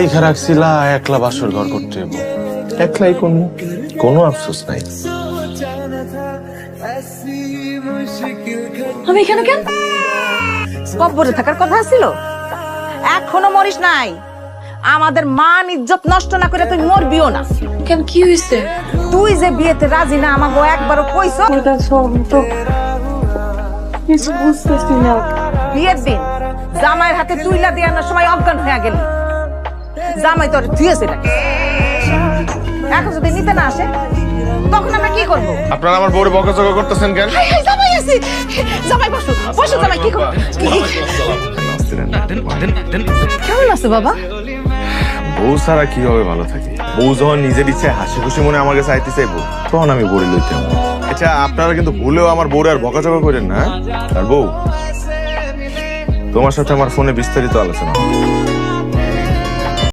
এইখা রাখছিলা একলা বাসর ঘর করতে হইব, একলাই কোনো আফসোস নাই। আমি এখানে কেন? কব্বরে থাকার কথা ছিল, এখনো মরিস নাই। আমাদের মান ইজ্জত নষ্ট না করে তুই মরবিও না। কেন, কি হয়েছে? তুই যে বিয়েতে রাজি না আমাকে একবারও কইছো। কিছু বুঝতেছি না। বিয়ের দিন জামাইয়ের হাতে তুইলা দিয়ে আনার সময় অজ্ঞান হয়ে গেলি। জামাই তোর ধুয়েছে নাকি? এখন যদি নিতে না আসে তখন আমরা কি করবো? আপনারা আমার বউরে বকাঝকা করতেছেন কেন? জামাই আছে, জামাই বসো বসো। জামাই কি করবো? কেমন আছে বাবা? বউ ছাড়া কিভাবে ভালো থাকি? বউ যখন নিজের ইচ্ছায় হাসি খুশি মনে আমার কাছে আইতে চাইবো তখন আমি বড়ি লইতে হবো। আচ্ছা, আপনারা কিন্তু ভুলেও আমার বউরে আর বকাঝকা করেন না। আর বউ, তোমার সাথে আমার ফোনে বিস্তারিত আলোচনা হবে।